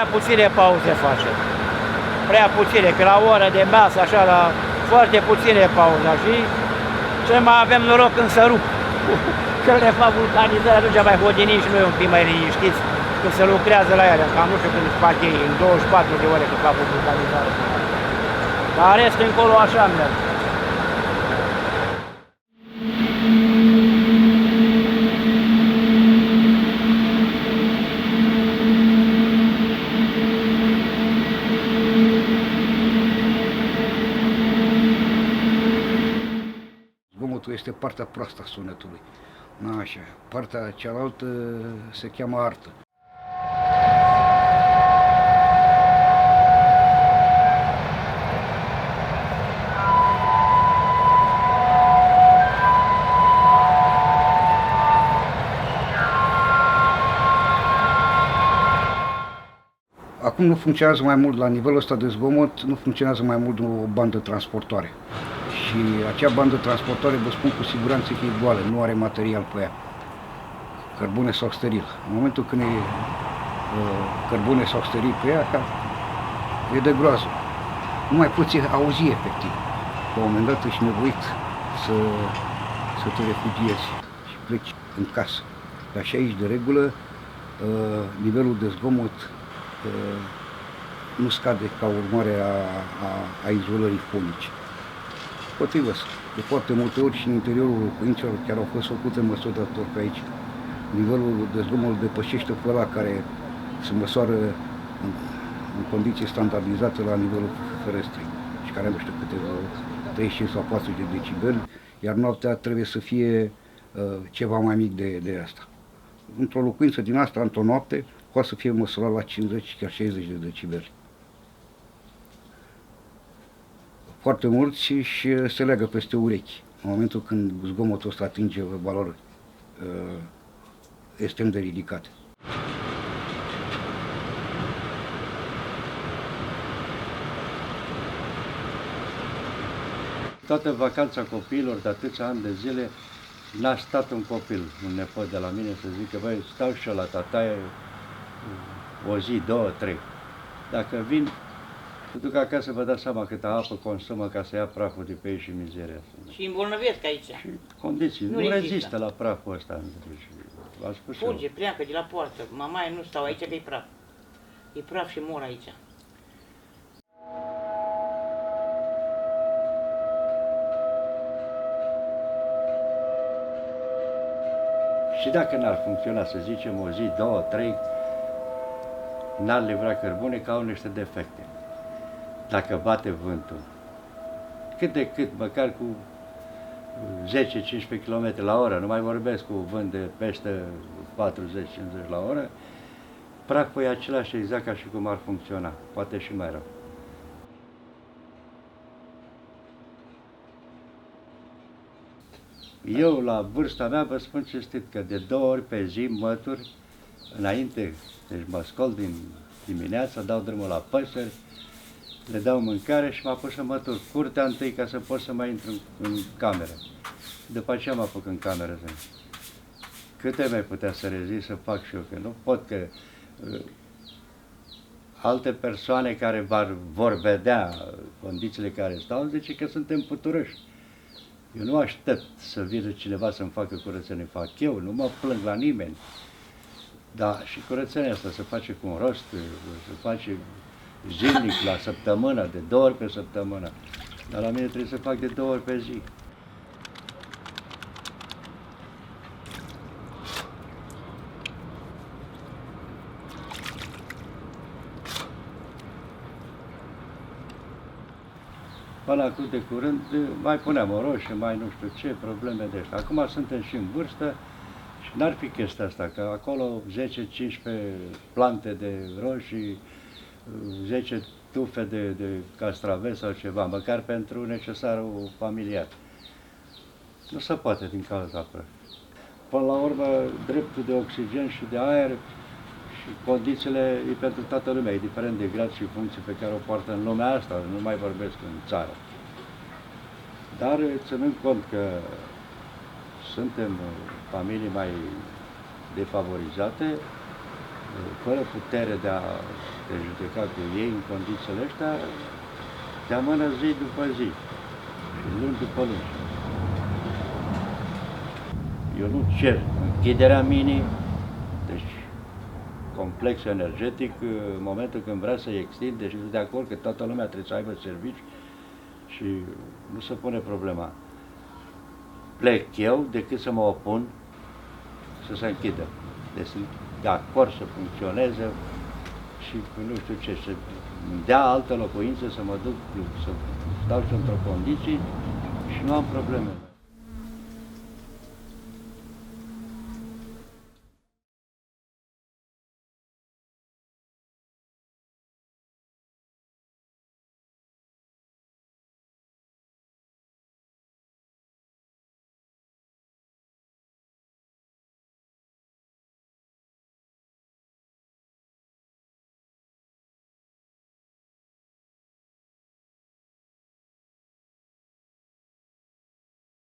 prea puține pauze face. Prea puține, că la oră de masă, așa, la foarte puține pauze. Și ce mai avem noroc când se rup. Când le fac vulcanizarea, atunci mai hodinim și noi un pic mai liniștiți când se lucrează la ele. Cam nu știu când fac ei, în 24 de ore când fac o vulcanizare. Dar restul încolo așa merg. Zgomotul este partea proastă a sunetului. Așa. Partea cealaltă se cheamă artă. Acum nu funcționează mai mult, la nivelul ăsta de zgomot, nu funcționează mai mult o bandă transportoare. Și acea bandă transportoare, vă spun cu siguranță că e goală, nu are material pe ea. Cărbune sau steril. În momentul când e cărbune sau steril pe ea, e de groază. Nu mai poți auzi efectiv. La un moment dat ești nevoit să te refugiezi și pleci în casă. Dar și aici, de regulă, nivelul de zgomot nu scade ca urmare a izolării fonice. Potrivă, de foarte multe ori și în interiorul locuințelor chiar au fost făcute măsurători pe aici. Nivelul de zgomot depășește pe ăla care se măsoară în condiții standardizate la nivelul ferestrei și care nu știu câte 35 sau 40 de decibeli, iar noaptea trebuie să fie ceva mai mic de asta. Într-o locuință din asta, într-o noapte, poate să fie măsurat la 50, chiar 60 de decibeli. Foarte mulți și se leagă peste urechi. În momentul când zgomotul ăsta atinge valori extrem de ridicate. Toată vacanța copiilor de atâția ani de zile n-a stat un copil, un nepot de la mine să zică, băi, stau și eu la tataie o zi, două, trei. Dacă vin, să duc acasă, vă dați seama câtă apă consumă ca să ia praful de pe ei și mizeria asta. Și îmbolnăvesc aici. Și condiții, nu rezistă la praful ăsta. Fuge, pleacă de la poartă. Mamaia nu stau aici că e praf. E praf și mor aici. Și dacă n-ar funcționa, să zicem, o zi, două, trei, n-ar livra cărbune, că au niște defecte. Dacă bate vântul, cât de cât, măcar cu 10-15 km la oră, nu mai vorbesc cu vânt de peste 40-50 la oră, praful e același exact ca și cum ar funcționa, poate și mai rău. Eu, la vârsta mea, vă spun cinstit că de 2 ori pe zi mătur, înainte, deci mă scol din dimineața, dau drumul la păsări, le dau mâncare și mă apuc să mătur curtea întâi ca să pot să mai intru în cameră. După aceea mă apuc în cameră. Câte mai putea să rezist să fac și eu, că nu pot, că alte persoane care vor vedea condițiile care stau, zice că suntem puturoși. Eu nu aștept să vină cineva să-mi facă curățenie, fac eu, nu mă plâng la nimeni. Dar și curățenia asta se face cu un rost, se face zilnic, la săptămână, de 2 ori pe săptămână. Dar la mine trebuie să fac de 2 ori pe zi. Până acum de curând mai puneam o roșie, mai nu știu ce, probleme de astea. Acum suntem și în vârstă și n-ar fi chestia asta, că acolo 10-15 plante de roșii, 10 tufe de castraveți sau ceva, măcar pentru necesarul familiar. Nu se poate din cauza prăfului. Până la urmă, dreptul de oxigen și de aer și condițiile e pentru toată lumea, indiferent de grad și funcție pe care o poartă în lumea asta, nu mai vorbesc în țară. Dar ținând cont că suntem familii mai defavorizate, fără putere de a te judeca cu ei în condițiile astea, te amână zi după zi și luni după luni. Eu nu cer închiderea minii, deci complex energetic, în momentul când vrea să-i extinde și sunt de acord că toată lumea trebuie să aibă serviciu și nu se pune problema. Plec eu decât să mă opun să se închidă. Deci sunt de acord să funcționeze și nu știu ce, să dea altă locuință, să mă duc, să stau și într-o condiții și nu am probleme.